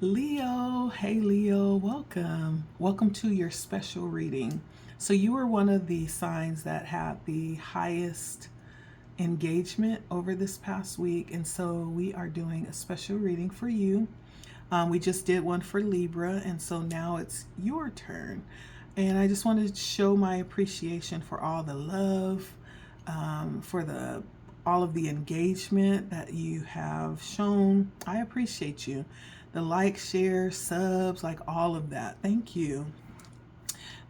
Leo, hey Leo, welcome. Welcome to your special reading. So you were one of the signs that had the highest engagement over this past week, and so we are doing a special reading for you. We just did one for Libra, and so now it's your turn. And I just wanted to show my appreciation for all the love, for the all of the engagement that you have shown. I appreciate you. The likes, shares, subs, like all of that. Thank you.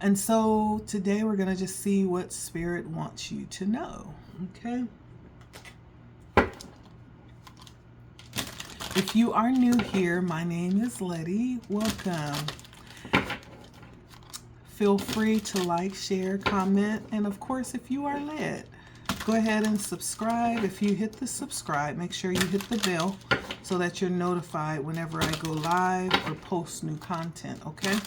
And so today we're going to just see what Spirit wants you to know. Okay. If you are new here, my name is Letty. Welcome. Feel free to like, share, comment, and of course, if you are led, go ahead and subscribe. If you hit the subscribe, make sure you hit the bell so that you're notified whenever I go live or post new content, okay?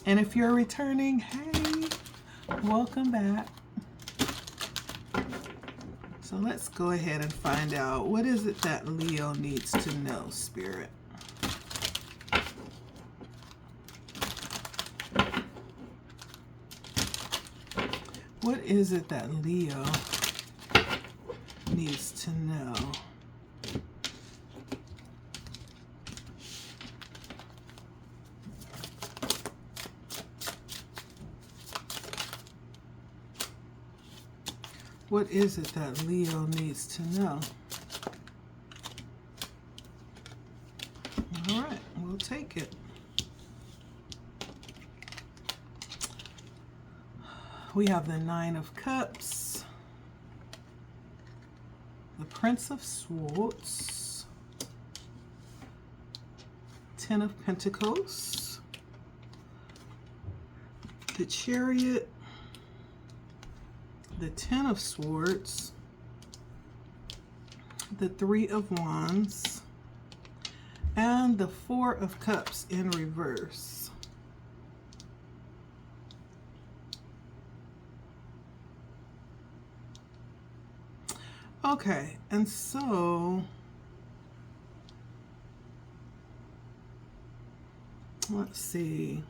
And if you're returning, hey, welcome back. So let's go ahead and find out, what is it that Leo needs to know, Spirit? What is it that Leo needs to know? What is it that Leo needs to know? All right, we'll take it. We have the Nine of Cups, the Prince of Swords, Ten of Pentacles, the Chariot, the Ten of Swords, the Three of Wands, and the Four of Cups in reverse. Okay, and so let's see.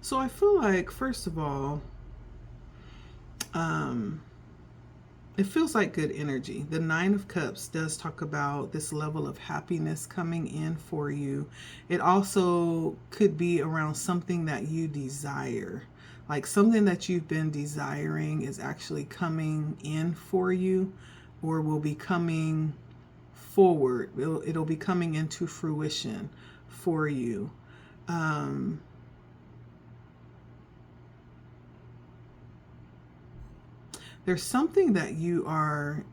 So I feel like, first of all, it feels like good energy. The Nine of Cups does talk about this level of happiness coming in for you. It also could be around something that you desire. Like something that you've been desiring is actually coming in for you, or will be coming forward. It'll be coming into fruition for you. There's something that you are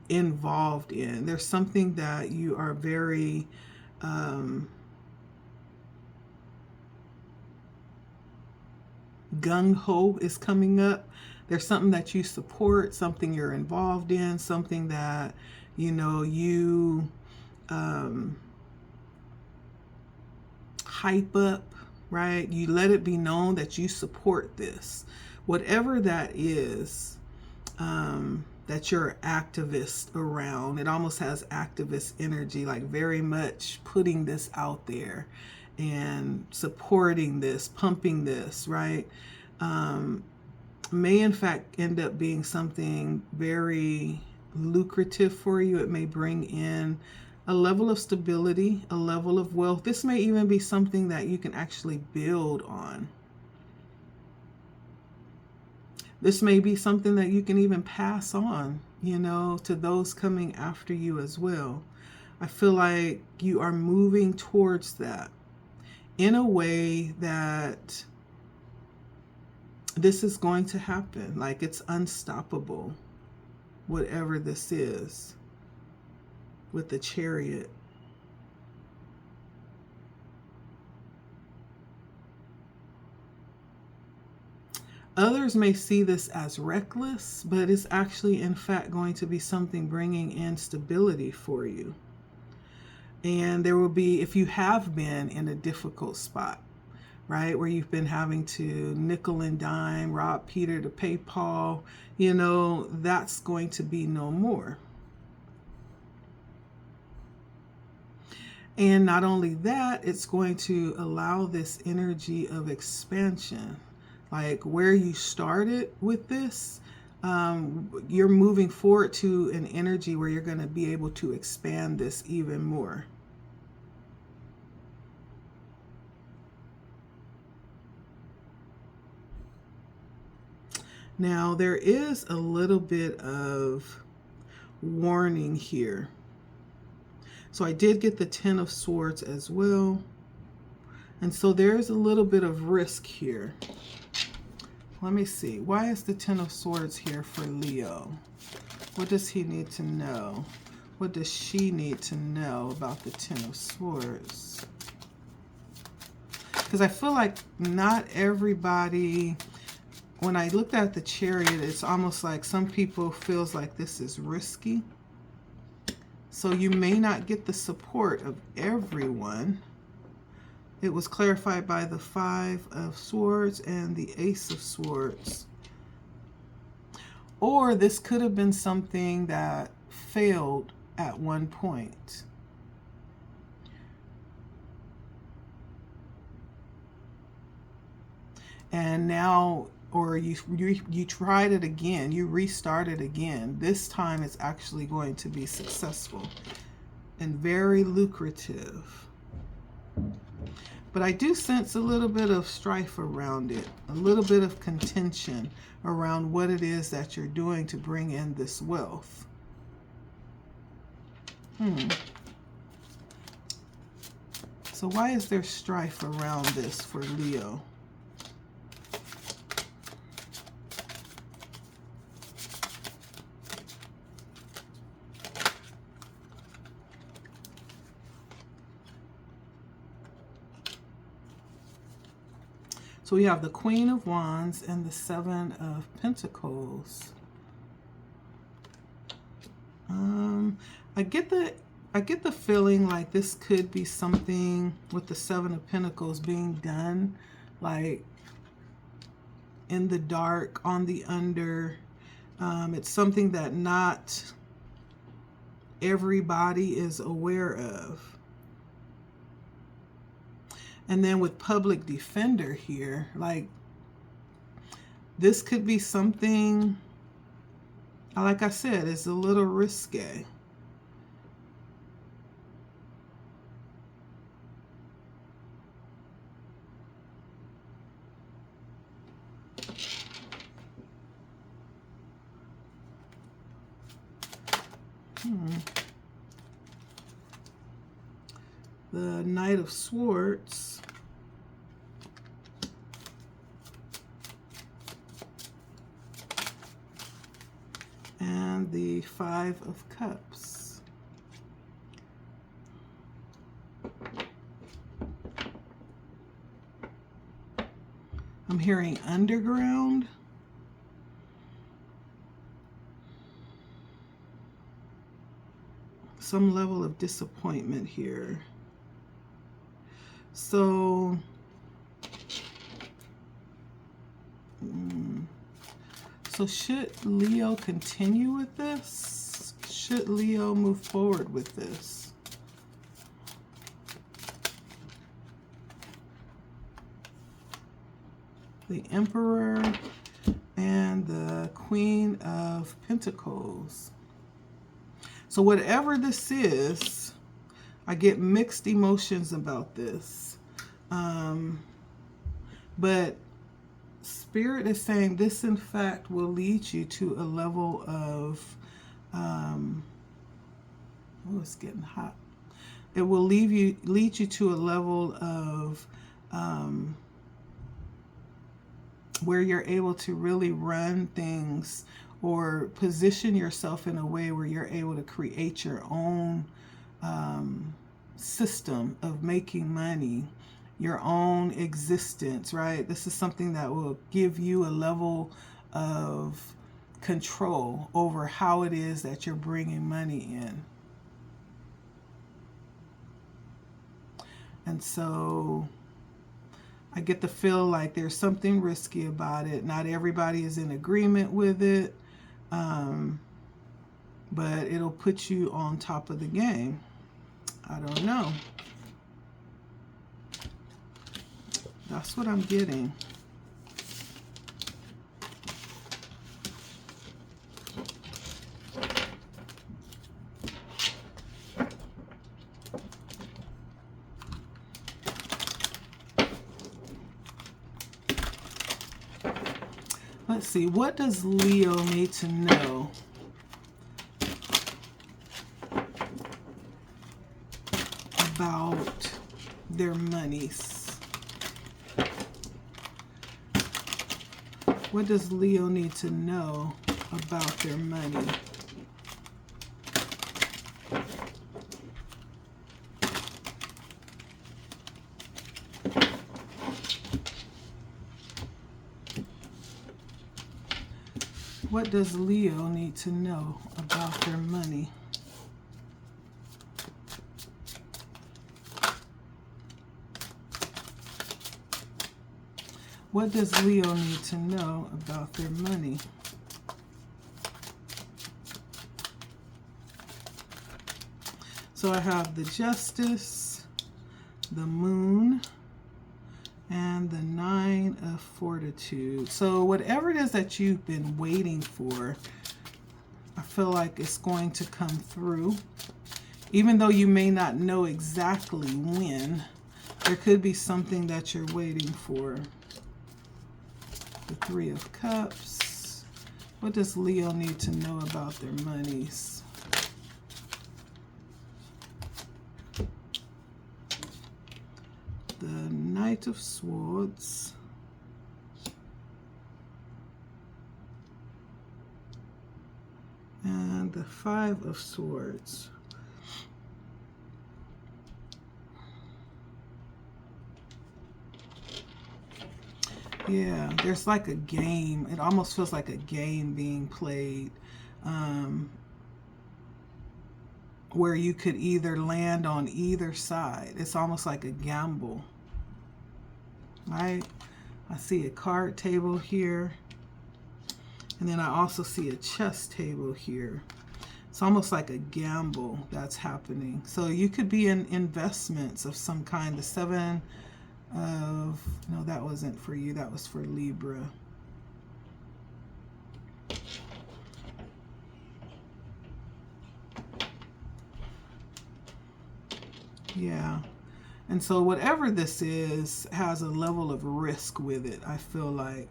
involved in. There's something that you are very gung-ho is coming up. There's something that you support, something you're involved in, something that, you know, you hype up, right? You let it be known that you support this. Whatever that is, that you're activist around. It almost has activist energy, like very much putting this out there and supporting this, pumping this, right? May in fact end up being something very lucrative for you. It may bring in a level of stability, a level of wealth. This may even be something that you can actually build on. This may be something that you can even pass on, you know, to those coming after you as well. I feel like you are moving towards that in a way that this is going to happen. Like it's unstoppable, whatever this is, with the Chariot. Others may see this as reckless, but it's actually, in fact, going to be something bringing in stability for you. And there will be, if you have been in a difficult spot, right? Where you've been having to nickel and dime, rob Peter to pay Paul, you know, that's going to be no more. And not only that, it's going to allow this energy of expansion. Like where you started with this, you're moving forward to an energy where you're going to be able to expand this even more. Now, there is a little bit of warning here. So I did get the Ten of Swords as well. And so there's a little bit of risk here. Let me see. Why is the Ten of Swords here for Leo? What does he need to know? What does she need to know about the Ten of Swords? Because I feel like not everybody, when I looked at the Chariot, it's almost like some people feels like this is risky. So you may not get the support of everyone. It was clarified by the Five of Swords and the Ace of Swords. Or this could have been something that failed at one point. And now, or you tried it again, you restarted again. This time it's actually going to be successful and very lucrative. But I do sense a little bit of strife around it, a little bit of contention around what it is that you're doing to bring in this wealth. So why is there strife around this for Leo? So we have the Queen of Wands and the Seven of Pentacles. I get the feeling like this could be something with the Seven of Pentacles being done like in the dark, on the under. It's something that not everybody is aware of. And then with Public Defender here, like this could be something, like I said, it's a little risque. The Knight of Swords. And the Five of Cups. I'm hearing underground. Some level of disappointment here. So, should Leo continue with this? Should Leo move forward with this? The Emperor and the Queen of Pentacles. So whatever this is, I get mixed emotions about this. But Spirit is saying this, in fact, will lead you to a level of, oh, it's getting hot. It will lead you to a level of where you're able to really run things or position yourself in a way where you're able to create your own system of making money, your own existence, right? This is something that will give you a level of control over how it is that you're bringing money in. And so I get the feel like there's something risky about it. Not everybody is in agreement with it, but it'll put you on top of the game. I don't know. That's what I'm getting. Let's see, what does Leo need to know about their monies? What does Leo need to know about their money? What does Leo need to know about their money? What does Leo need to know about their money? So I have the Justice, the Moon, and the Nine of Fortitude. So whatever it is that you've been waiting for, I feel like it's going to come through. Even though you may not know exactly when, there could be something that you're waiting for. The Three of Cups. What does Leo need to know about their monies? The Knight of Swords. And the Five of Swords. Yeah, there's like a game. It almost feels like a game being played, where you could either land on either side. It's almost like a gamble, right? I see a card table here, and then I also see a chess table here. It's almost like a gamble that's happening. So you could be in investments of some kind. The Seven of, no, that wasn't for you, that was for Libra. Yeah, and so whatever this is has a level of risk with it, I feel like.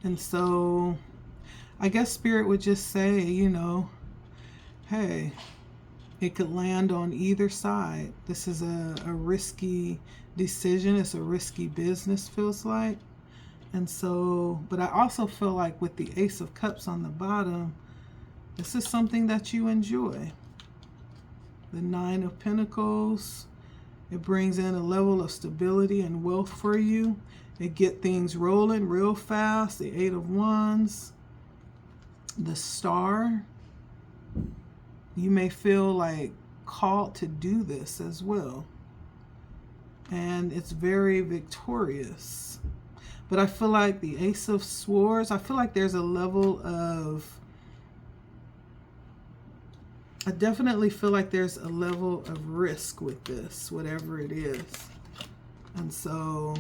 And so I guess Spirit would just say, you know, hey, it could land on either side. This is a risky decision. It's a risky business, feels like. And so, but I also feel like with the Ace of Cups on the bottom, this is something that you enjoy. The Nine of Pentacles, it brings in a level of stability and wealth for you. It get things rolling real fast. The Eight of Wands, the Star. You may feel like called to do this as well. And it's very victorious. But I feel like the Ace of Swords, I feel like there's a level of, I definitely feel like there's a level of risk with this, whatever it is. And so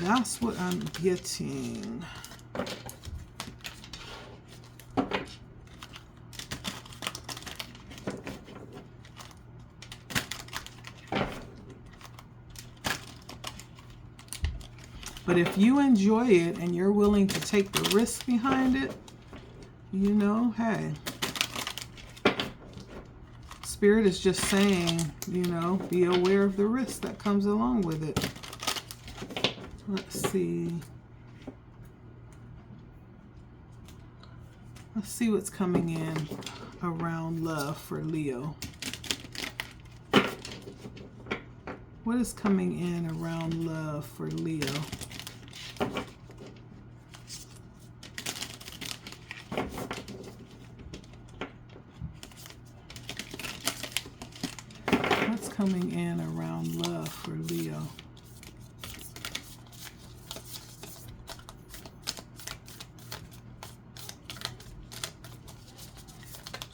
that's what I'm getting. But if you enjoy it and you're willing to take the risk behind it, you know, hey, Spirit is just saying, you know, be aware of the risk that comes along with it. Let's see. Let's see what's coming in around love for Leo. What is coming in around love for Leo? coming in around love for Leo?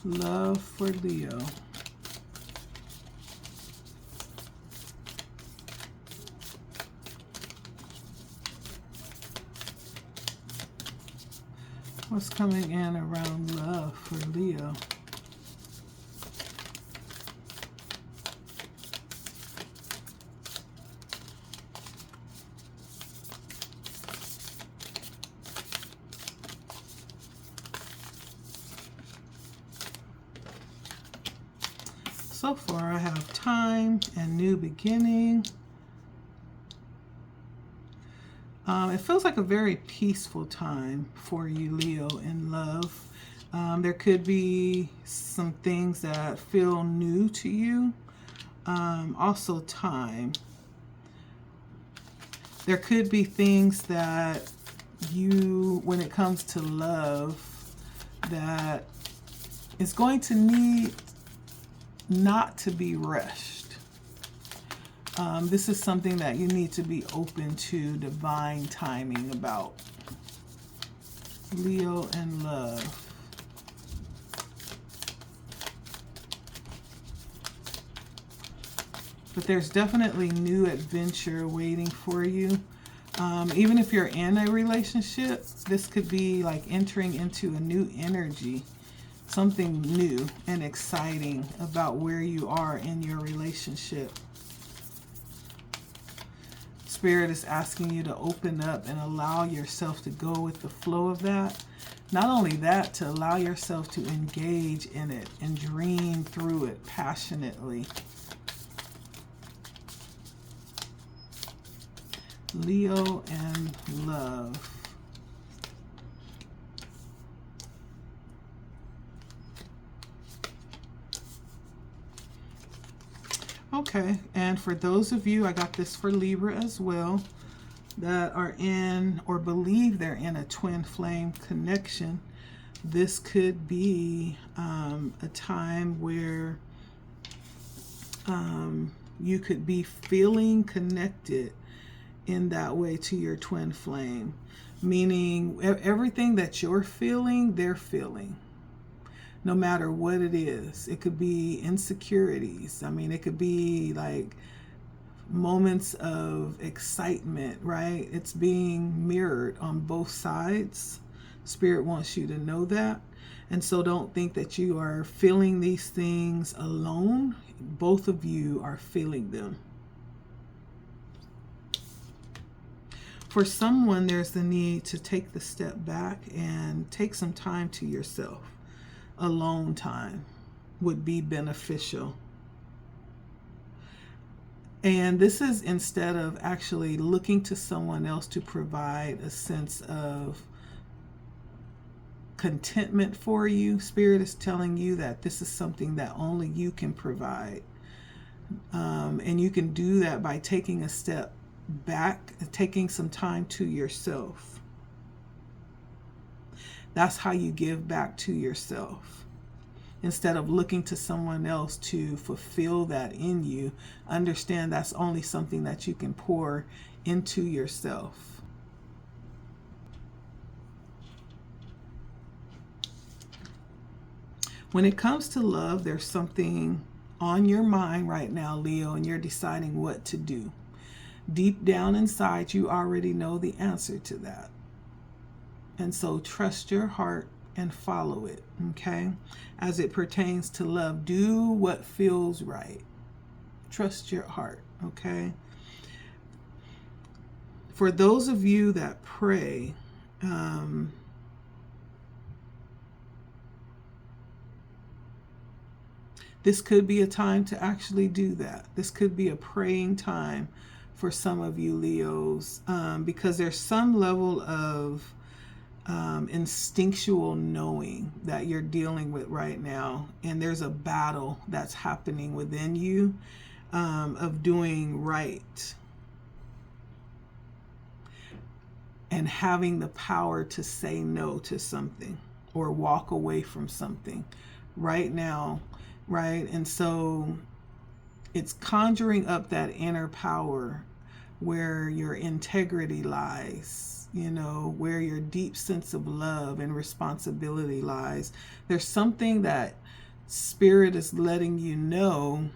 Love for Leo. What's coming in around love for Leo? So far, I have time and new beginning. It feels like a very peaceful time for you, Leo, in love. There could be some things that feel new to you. Also time. There could be things that you, when it comes to love, that is going to need not to be rushed. This is something that you need to be open to divine timing about. Leo and love. But there's definitely new adventure waiting for you. Even if you're in a relationship, this could be like entering into a new energy. Something new and exciting about where you are in your relationship. Spirit is asking you to open up and allow yourself to go with the flow of that. Not only that, to allow yourself to engage in it and dream through it passionately. Leo and love. Okay, and for those of you, I got this for Libra as well, that are in or believe they're in a twin flame connection. This could be a time where you could be feeling connected in that way to your twin flame, meaning everything that you're feeling, they're feeling. No matter what it is. It could be insecurities. I mean, it could be like moments of excitement, right? It's being mirrored on both sides. Spirit wants you to know that. And so don't think that you are feeling these things alone. Both of you are feeling them. For someone, there's the need to take the step back and take some time to yourself. Alone time would be beneficial. And this is instead of actually looking to someone else to provide a sense of contentment for you. Spirit is telling you that this is something that only you can provide. And you can do that by taking a step back, taking some time to yourself. That's how you give back to yourself. Instead of looking to someone else to fulfill that in you, understand that's only something that you can pour into yourself. When it comes to love, there's something on your mind right now, Leo, and you're deciding what to do. Deep down inside, you already know the answer to that. And so trust your heart and follow it, okay? As it pertains to love, do what feels right. Trust your heart, okay? For those of you that pray, this could be a time to actually do that. This could be a praying time for some of you Leos, because there's some level of instinctual knowing that you're dealing with right now, and there's a battle that's happening within you of doing right and having the power to say no to something or walk away from something right now, right? And so it's conjuring up that inner power where your integrity lies, you know, where your deep sense of love and responsibility lies. There's something that Spirit is letting you know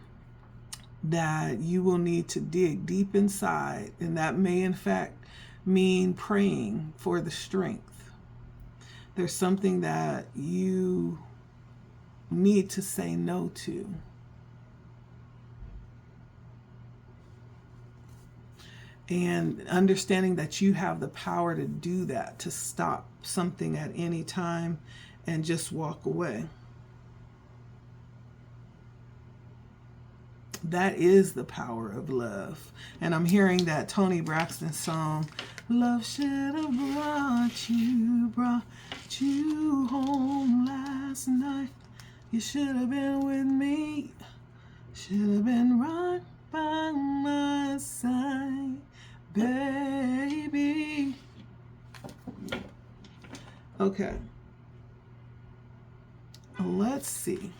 that you will need to dig deep inside, and that may in fact mean praying for the strength. There's something that you need to say no to. And understanding that you have the power to do that, to stop something at any time and just walk away. That is the power of love. And I'm hearing that Tony Braxton song, love should have brought you home last night. You should have been with me. Should have been right by my side, baby. Okay. Let's see.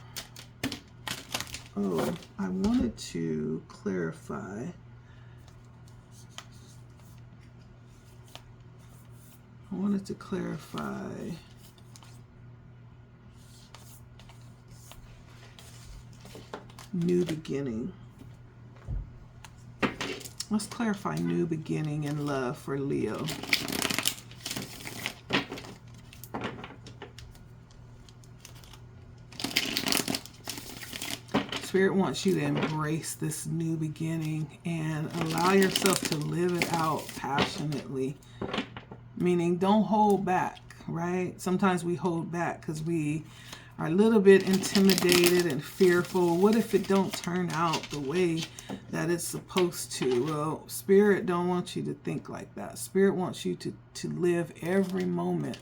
Oh, I wanted to clarify. New beginning. Let's clarify new beginning in love for Leo. Spirit wants you to embrace this new beginning and allow yourself to live it out passionately. Meaning don't hold back, right? Sometimes we hold back because we are a little bit intimidated and fearful. What if it don't turn out the way that it's supposed to? Well, Spirit don't want you to think like that. Spirit wants you to live every moment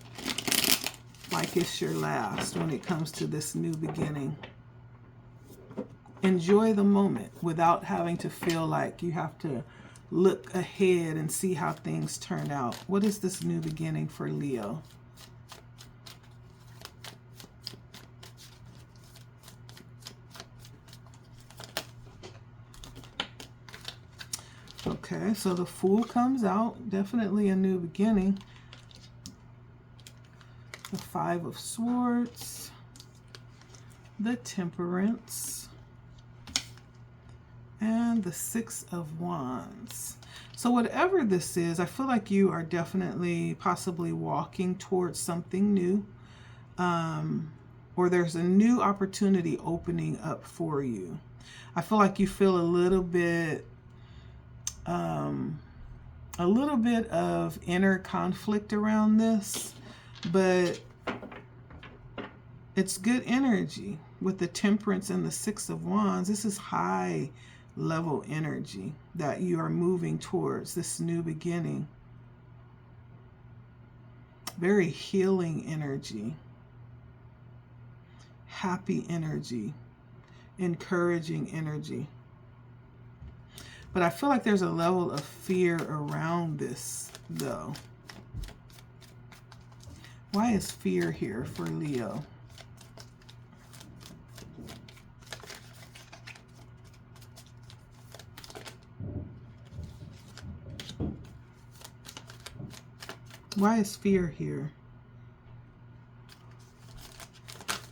like it's your last when it comes to this new beginning. Enjoy the moment without having to feel like you have to look ahead and see how things turn out. What is this new beginning for Leo? Okay, so the Fool comes out. Definitely a new beginning. The Five of Swords. The Temperance. And the Six of Wands. So whatever this is, I feel like you are definitely possibly walking towards something new. Or there's a new opportunity opening up for you. I feel like you feel a little bit of inner conflict around this, but it's good energy. With the Temperance and the Six of Wands, this is high level energy that you are moving towards, this new beginning. Very healing energy, happy energy, encouraging energy. But I feel like there's a level of fear around this, though. Why is fear here for Leo? Why is fear here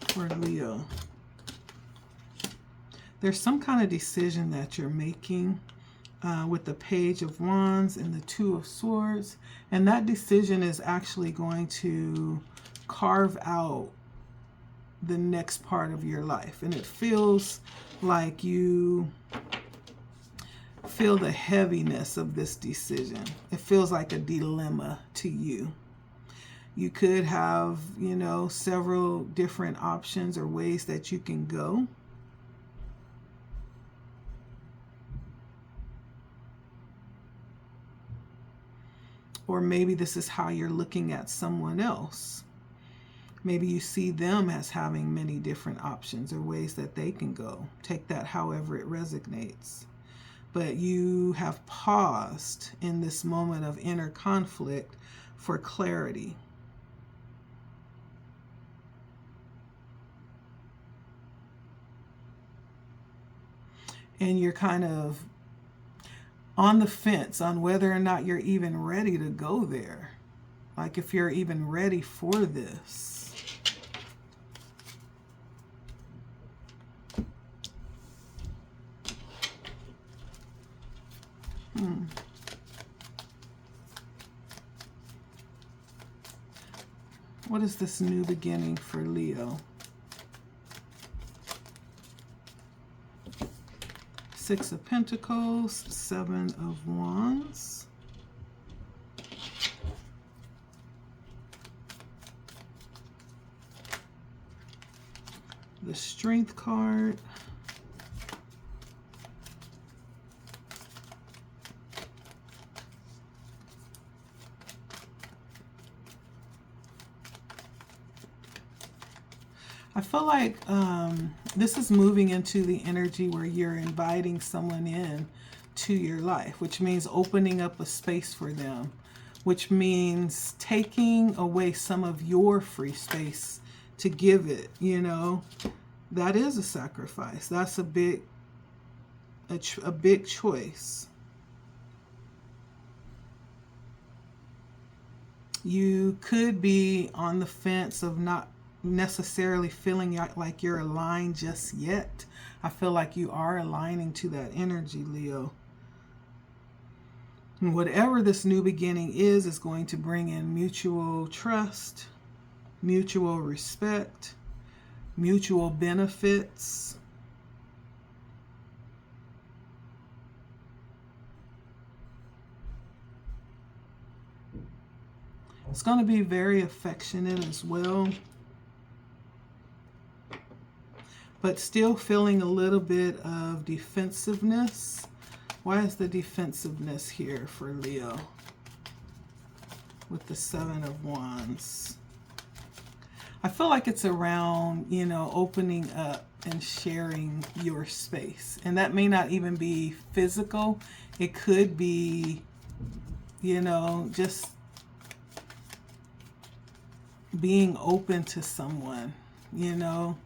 for Leo? There's some kind of decision that you're making with the Page of Wands and the Two of Swords. And that decision is actually going to carve out the next part of your life. And it feels like you feel the heaviness of this decision. It feels like a dilemma to you. You could have, you know, several different options or ways that you can go. Or maybe this is how you're looking at someone else. Maybe you see them as having many different options or ways that they can go. Take that however it resonates. But you have paused in this moment of inner conflict for clarity. and you're kind of on the fence on whether or not you're even ready to go there. Like if you're even ready for this. What is this new beginning for Leo? Six of Pentacles, Seven of Wands. The Strength card. I feel like this is moving into the energy where you're inviting someone in to your life, which means opening up a space for them, which means taking away some of your free space to give it, you know. That is a sacrifice. That's a big choice. You could be on the fence of not necessarily feeling like you're aligned just yet. I feel like you are aligning to that energy, Leo. And whatever this new beginning is going to bring in mutual trust, mutual respect, mutual benefits. It's going to be very affectionate as well, but still feeling a little bit of defensiveness. Why is the defensiveness here for Leo with the Seven of Wands? I feel like it's around, you know, opening up and sharing your space. And that may not even be physical. It could be, you know, just being open to someone, you know,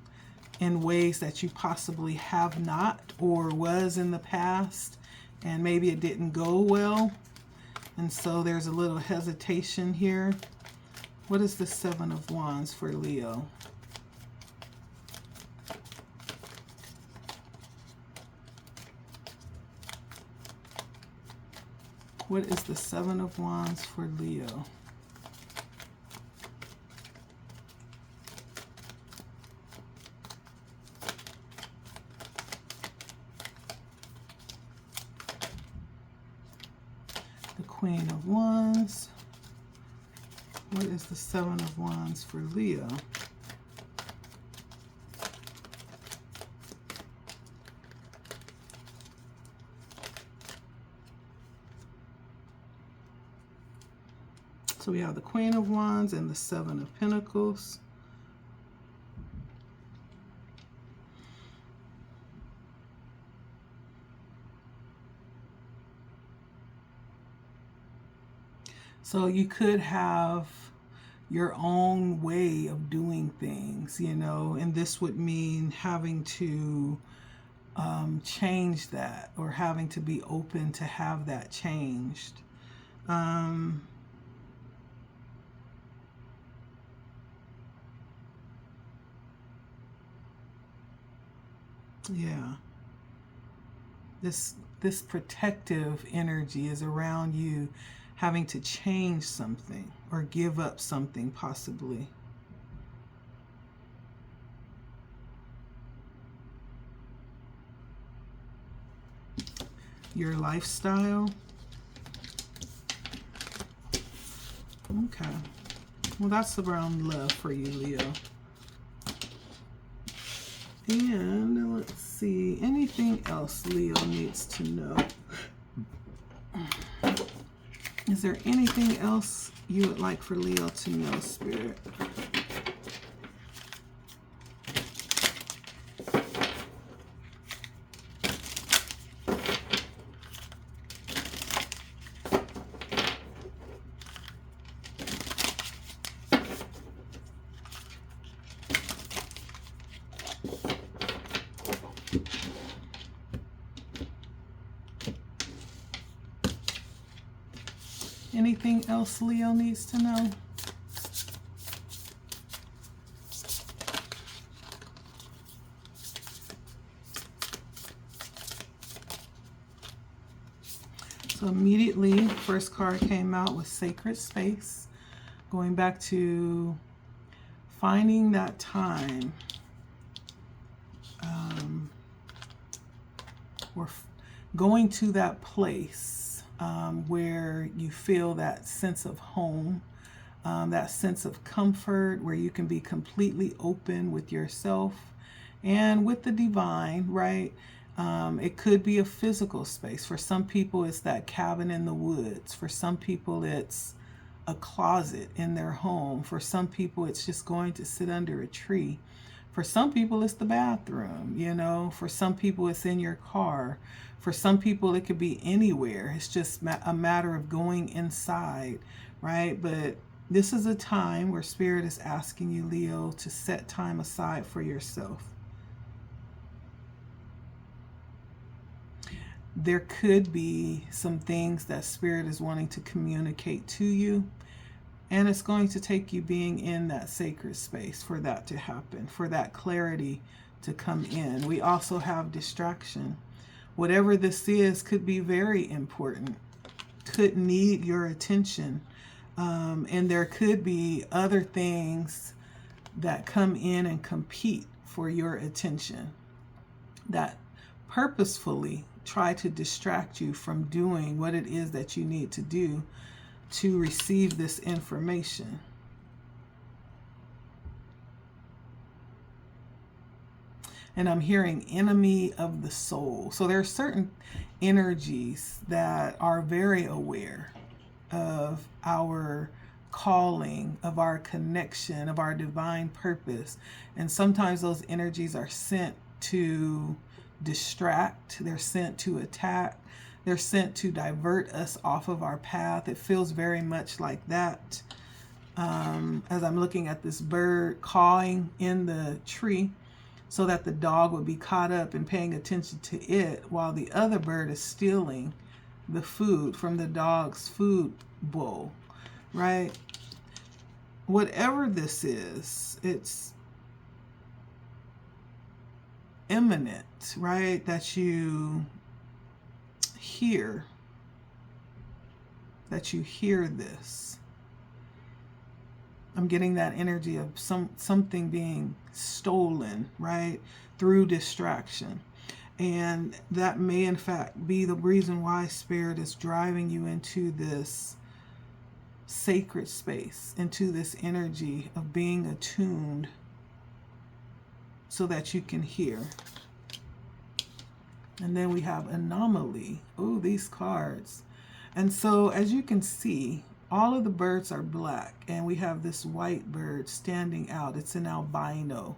in ways that you possibly have not or was in the past, and maybe it didn't go well, and so there's a little hesitation here. What is the Seven of Wands for Leo? What is the Seven of Wands for Leo? Queen of Wands. What is the Seven of Wands for Leo? So we have the Queen of Wands and the Seven of Pentacles. So you could have your own way of doing things, you know, and this would mean having to change that, or having to be open to have that changed. Yeah. This protective energy is around you having to change something or give up something possibly. Your lifestyle. Okay. Well, that's around love for you, Leo. And let's see, anything else Leo needs to know? Is there anything else you would like for Leo to know, Spirit? anything else Leo needs to know? So immediately, first card came out with sacred space, going back to finding that time or going to that place where you feel that sense of home, that sense of comfort, where you can be completely open with yourself and with the divine, right? It could be a physical space. For some people, it's that cabin in the woods. For some people, it's a closet in their home. For some people, it's just going to sit under a tree. For some people, it's the bathroom, you know. For some people, it's in your car. For some people, it could be anywhere. It's just a matter of going inside, right? But this is a time where Spirit is asking you, Leo, to set time aside for yourself. There could be some things that Spirit is wanting to communicate to you, and it's going to take you being in that sacred space for that to happen, for that clarity to come in. We also have distraction. Whatever this is could be very important, could need your attention, and there could be other things that come in and compete for your attention that purposefully try to distract you from doing what it is that you need to do to receive this information. And I'm hearing enemy of the soul. So there are certain energies that are very aware of our calling, of our connection, of our divine purpose. And sometimes those energies are sent to distract, they're sent to attack, they're sent to divert us off of our path. It feels very much like that. As I'm looking at this bird cawing in the tree so that the dog would be caught up and paying attention to it while the other bird is stealing the food from the dog's food bowl, right? Whatever this is, it's imminent, right? That you hear this. I'm getting that energy of something being stolen, right, through distraction. And that may in fact be the reason why Spirit is driving you into this sacred space, into this energy of being attuned so that you can hear. And then we have anomaly. Oh, these cards. And so as you can see, all of the birds are black, and we have this white bird standing out. It's an albino,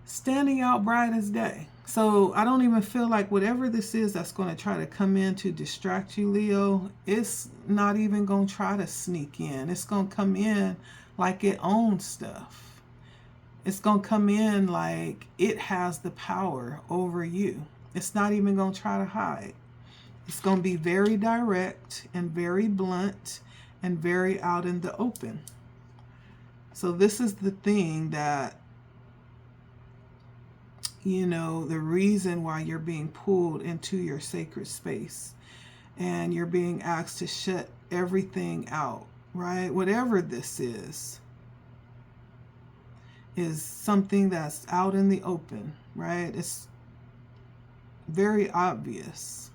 standing out bright as day. So I don't even feel like whatever this is that's going to try to come in to distract you, Leo, it's not even going to try to sneak in. It's going to come in like it owns stuff. It's going to come in like it has the power over you. It's not even going to try to hide. It's going to be very direct and very blunt and very out in the open. So this is the thing that, you know, the reason why you're being pulled into your sacred space and you're being asked to shut everything out, right? Whatever this is something that's out in the open, right? It's very obvious.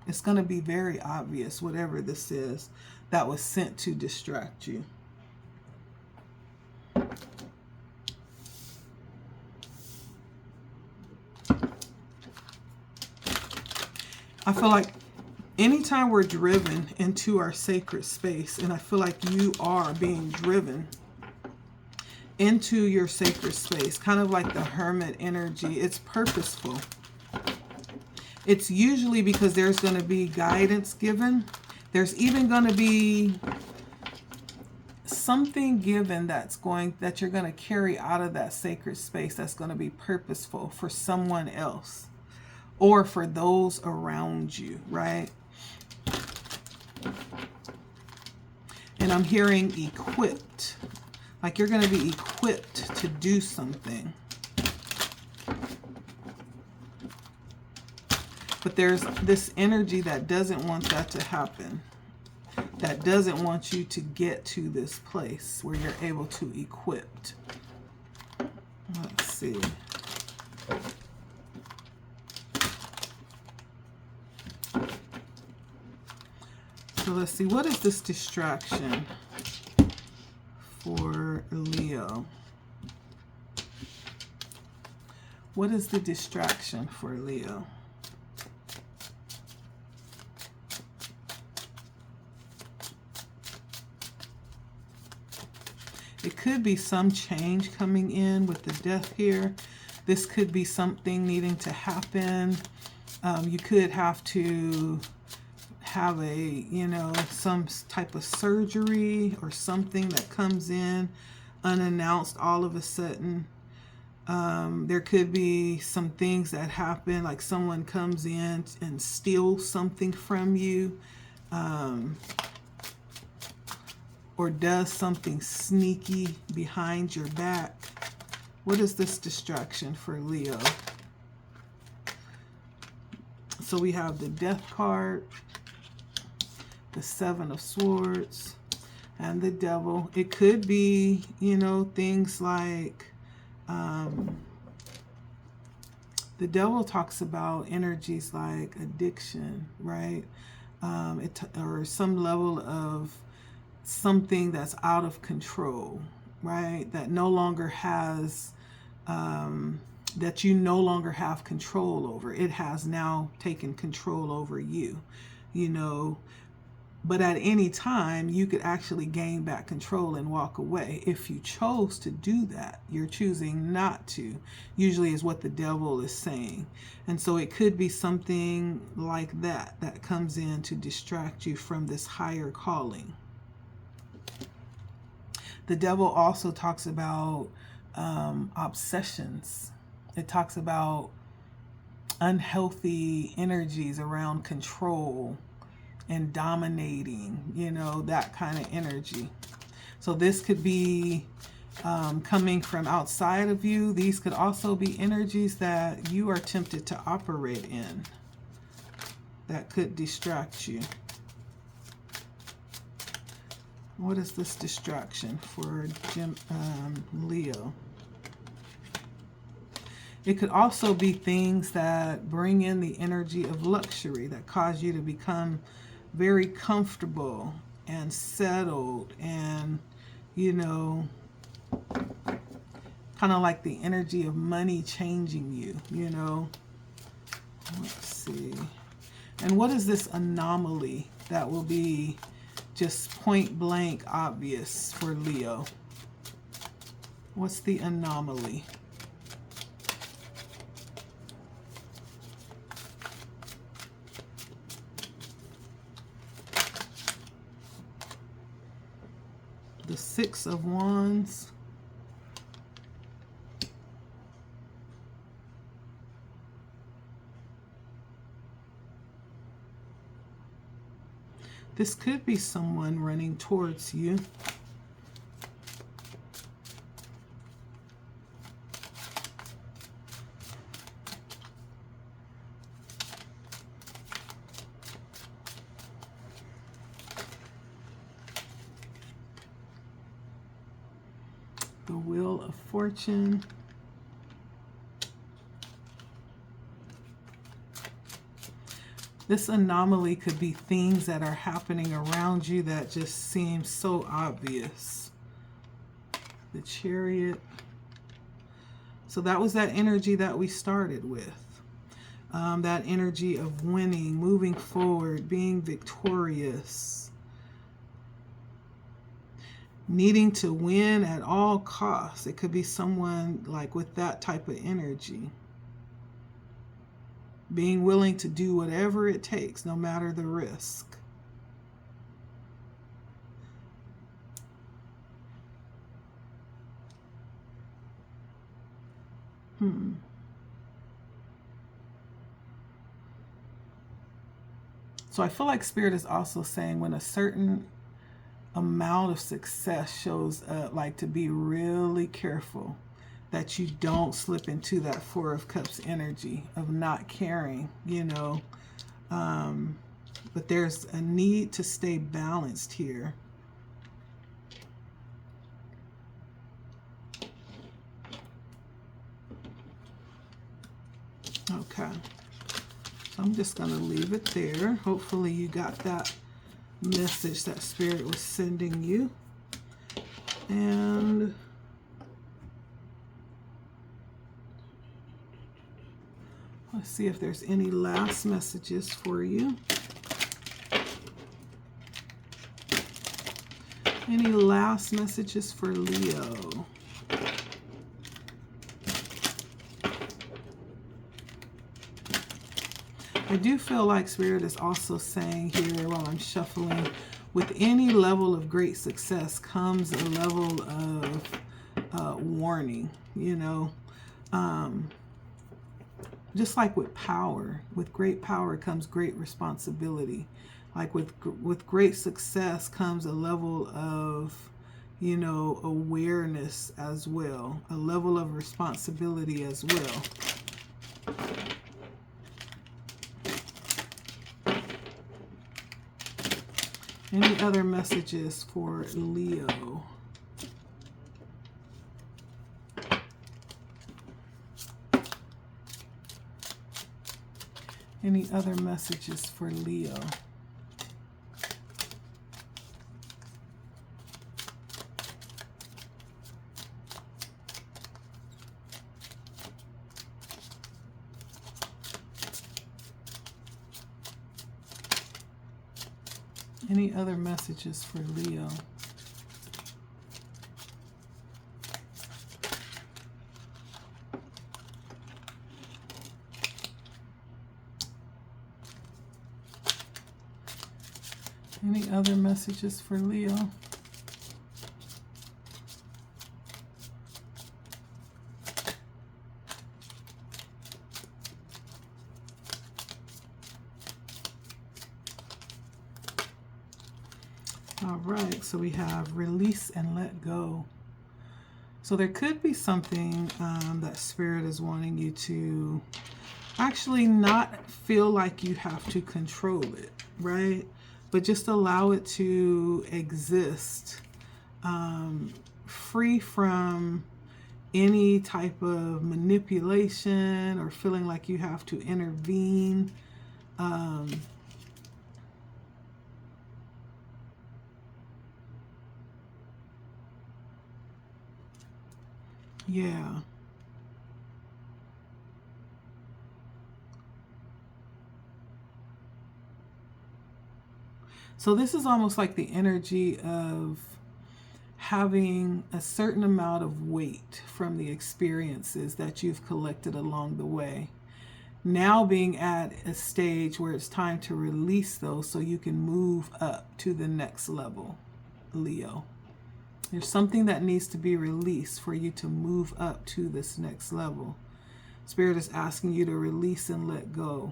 It's going to be very obvious, whatever this is that was sent to distract you. I feel like anytime we're driven into our sacred space, and I feel like you are being driven into your sacred space, kind of like the hermit energy, it's purposeful. It's usually because there's going to be guidance given. There's even going to be something given that you're going to carry out of that sacred space that's going to be purposeful for someone else or for those around you, right? And I'm hearing equipped. Like you're going to be equipped to do something. But there's this energy that doesn't want that to happen. That doesn't want you to get to this place where you're able to equip. Let's see. So let's see, what is this distraction for Leo? What is the distraction for Leo? It could be some change coming in with the death here. This could be something needing to happen. You could have to have a, you know, some type of surgery or something that comes in unannounced all of a sudden. There could be some things that happen, like someone comes in and steals something from you, or does something sneaky behind your back. What is this distraction for Leo? So we have the Death card, the Seven of Swords, and the Devil. It could be, you know, things like the Devil talks about energies like addiction, right? Or some level of something that's out of control, right? That no longer has, that you no longer have control over. It has now taken control over you, you know. But at any time, you could actually gain back control and walk away. If you chose to do that, you're choosing not to, usually is what the Devil is saying. And so it could be something like that that comes in to distract you from this higher calling. The Devil also talks about obsessions. It talks about unhealthy energies around control and dominating, you know, that kind of energy. So this could be coming from outside of you. These could also be energies that you are tempted to operate in that could distract you. What is this distraction for Leo? It could also be things that bring in the energy of luxury, that cause you to become very comfortable and settled and, you know, kind of like the energy of money changing you, you know. Let's see. And what is this anomaly that will be just point blank obvious for Leo? What's the anomaly? The Six of Wands. This could be someone running towards you. The Wheel of Fortune. This anomaly could be things that are happening around you that just seem so obvious. The Chariot. So that was that energy that we started with. That energy of winning, moving forward, being victorious. Needing to win at all costs. It could be someone like with that type of energy. Being willing to do whatever it takes, no matter the risk. So I feel like Spirit is also saying when a certain amount of success shows up, like to be really careful that you don't slip into that Four of Cups energy of not caring, you know. But there's a need to stay balanced here. Okay. I'm just going to leave it there. Hopefully you got that message that Spirit was sending you. And let's see if there's any last messages for you. Any last messages for Leo? I do feel like Spirit is also saying here while I'm shuffling, with any level of great success comes a level of warning, you know. Just like with power, with great power comes great responsibility. Like with great success comes a level of, you know, awareness as well, a level of responsibility as well. Any other messages for Leo? Any other messages for Leo? Any other messages for Leo? Any other messages for Leo? All right, so we have release and let go. So there could be something that Spirit is wanting you to actually not feel like you have to control it, right? But just allow it to exist, free from any type of manipulation or feeling like you have to intervene. Yeah. So this is almost like the energy of having a certain amount of weight from the experiences that you've collected along the way. Now being at a stage where it's time to release those so you can move up to the next level, Leo. There's something that needs to be released for you to move up to this next level. Spirit is asking you to release and let go.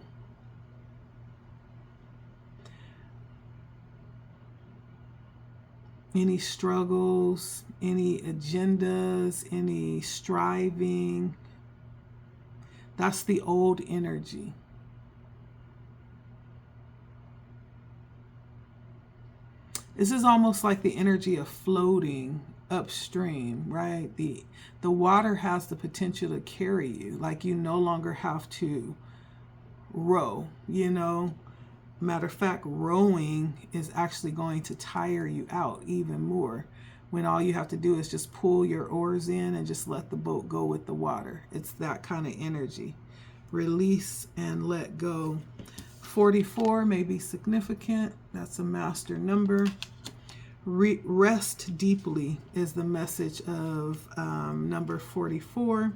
Any struggles, any agendas, any striving. That's the old energy. This is almost like the energy of floating upstream, right? The water has the potential to carry you, like you no longer have to row, you know. Matter of fact, rowing is actually going to tire you out even more when all you have to do is just pull your oars in and just let the boat go with the water. It's that kind of energy. Release and let go. 44 may be significant. That's a master number. Rest deeply is the message of number 44.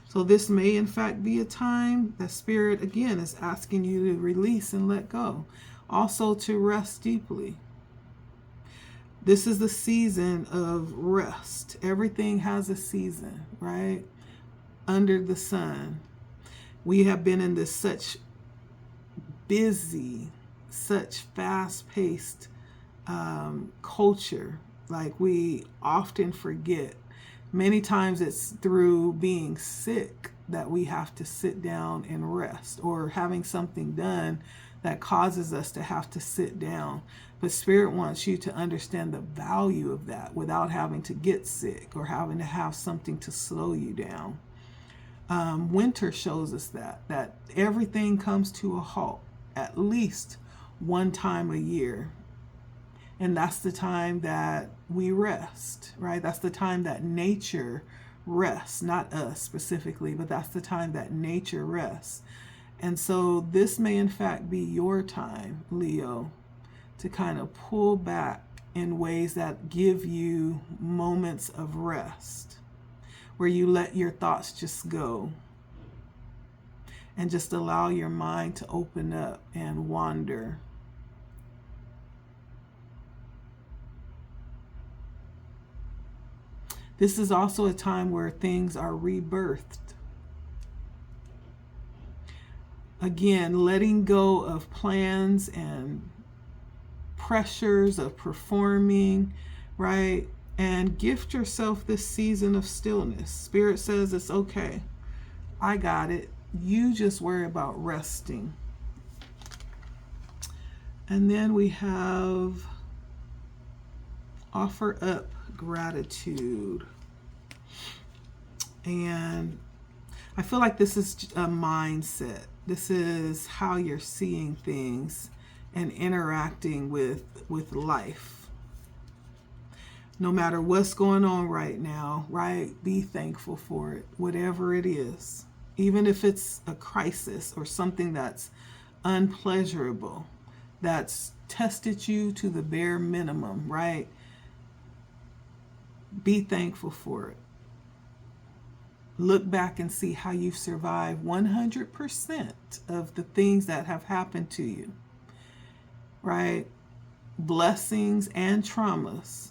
So this may in fact be a time that Spirit again is asking you to release and let go. Also to rest deeply. This is the season of rest. Everything has a season, right? Under the sun. We have been in this such busy such fast-paced culture. Like, we often forget. Many times it's through being sick that we have to sit down and rest, or having something done that causes us to have to sit down. But Spirit wants you to understand the value of that without having to get sick or having to have something to slow you down. Winter shows us that everything comes to a halt at least one time a year. And that's the time that we rest, right? That's the time that nature rests, not us specifically, but that's the time that nature rests. And so this may in fact be your time, Leo, to kind of pull back in ways that give you moments of rest, where you let your thoughts just go and just allow your mind to open up and wander. This is also a time where things are rebirthed. Again, letting go of plans and pressures of performing, right? And gift yourself this season of stillness. Spirit says it's okay. I got it. You just worry about resting. And then we have offer up gratitude. And I feel like this is a mindset. This is how you're seeing things and interacting with life. No matter what's going on right now, right? Be thankful for it, whatever it is. Even if it's a crisis or something that's unpleasurable, that's tested you to the bare minimum, right? Be thankful for it. Look back and see how you've survived 100% of the things that have happened to you, right? Blessings and traumas.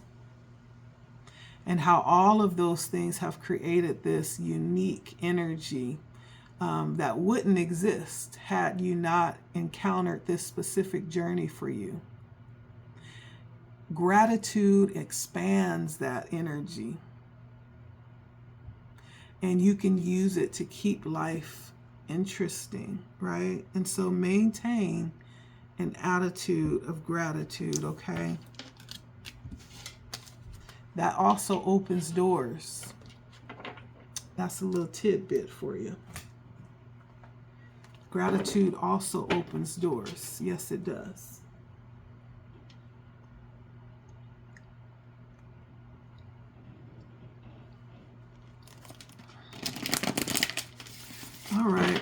And how all of those things have created this unique energy that wouldn't exist had you not encountered this specific journey for you. Gratitude expands that energy, and you can use it to keep life interesting, right? And so maintain an attitude of gratitude, okay? That also opens doors. That's a little tidbit for you. Gratitude also opens doors. Yes, it does. All right.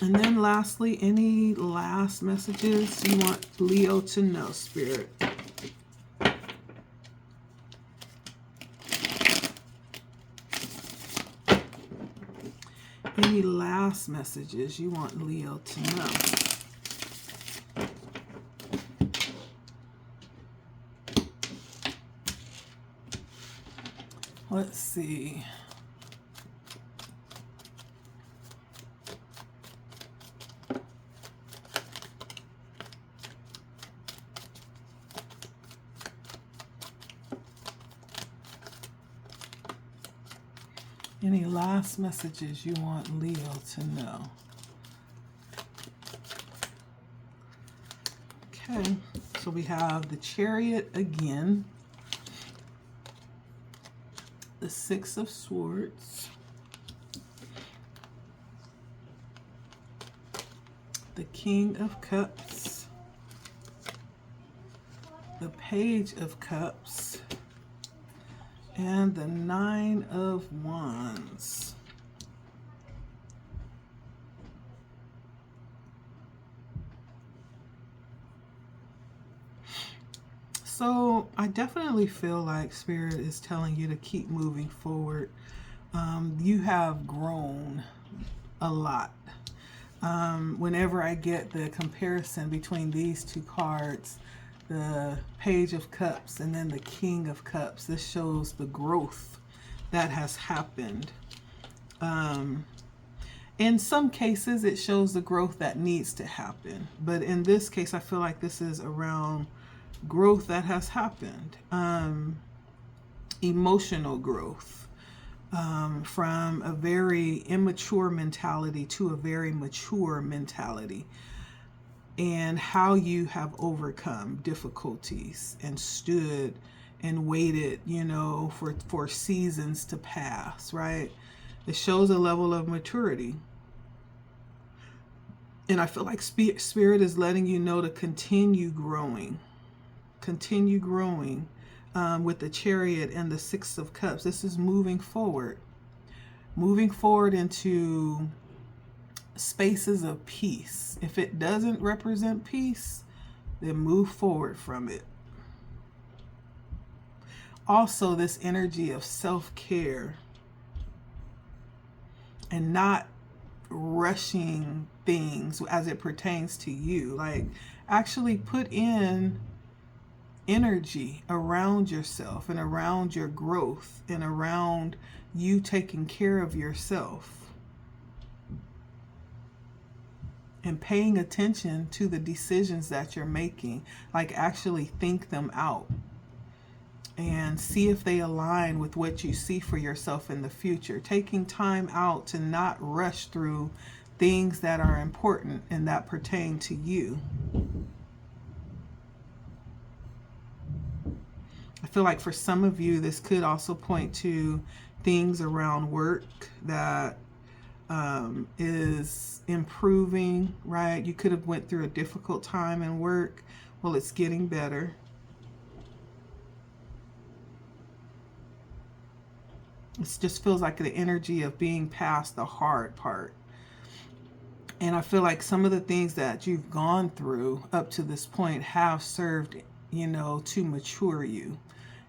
And then lastly, any last messages you want Leo to know, Spirit? Any last messages you want Leo to know? Let's see. Any last messages you want Leo to know? Okay, so we have the Chariot again, the Six of Swords, the King of Cups, the Page of Cups, and the Nine of Wands. So I definitely feel like Spirit is telling you to keep moving forward. You have grown a lot. Whenever I get the comparison between these two cards, the Page of Cups and then the King of Cups, this shows the growth that has happened. In some cases, it shows the growth that needs to happen. But in this case, I feel like this is around growth that has happened. Emotional growth. From a very immature mentality to a very mature mentality. And how you have overcome difficulties and stood and waited, for seasons to pass, right? It shows a level of maturity. And I feel like Spirit is letting you know to continue growing. Continue growing with the Chariot and the Six of Cups. This is moving forward. Moving forward into spaces of peace. If it doesn't represent peace, then move forward from it. Also, this energy of self-care and not rushing things as it pertains to you. Like, actually put in energy around yourself and around your growth and around you taking care of yourself and paying attention to the decisions that you're making. Like, actually think them out and see if they align with what you see for yourself in the future. Taking time out to not rush through things that are important and that pertain to you. I feel like for some of you, this could also point to things around work that is improving, right? You could have went through a difficult time in work. Well, it's getting better. It just feels like the energy of being past the hard part. And I feel like some of the things that you've gone through up to this point have served, to mature you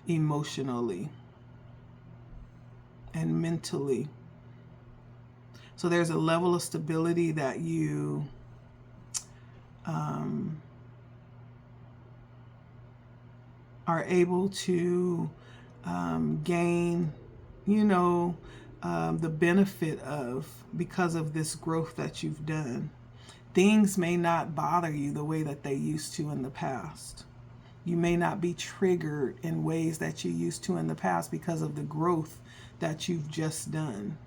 emotionally and mentally. So there's a level of stability that you are able to gain, the benefit of because of this growth that you've done. Things may not bother you the way that they used to in the past. You may not be triggered in ways that you used to in the past because of the growth that you've just done.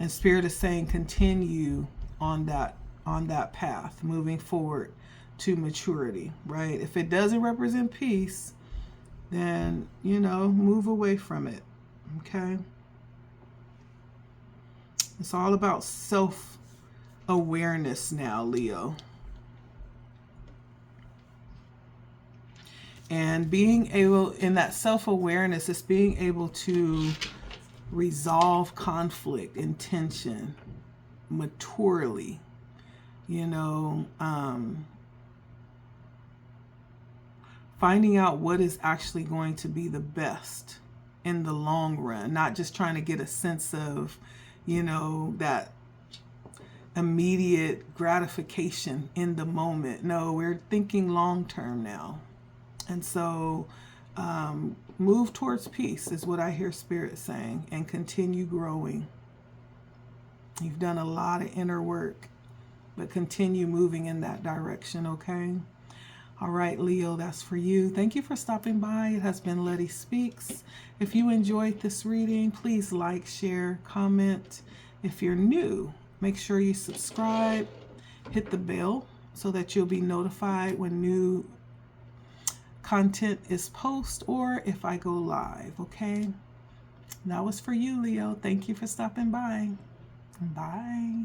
And Spirit is saying continue on that path, moving forward to maturity, right? If it doesn't represent peace, then, move away from it, okay? It's all about self-awareness now, Leo. And being able, in that self-awareness, is being able to resolve conflict and tension maturely, finding out what is actually going to be the best in the long run, not just trying to get a sense of, that immediate gratification in the moment. No, we're thinking long term now. And so move towards peace is what I hear Spirit saying, and continue growing. You've done a lot of inner work, but continue moving in that direction, okay? All right, Leo, that's for you. Thank you for stopping by. It has been LettiSpeaks. If you enjoyed this reading, please like, share, comment. If you're new, make sure you subscribe, hit the bell so that you'll be notified when new content is posted or if I go live, okay? That was for you, Leo. Thank you for stopping by. Bye.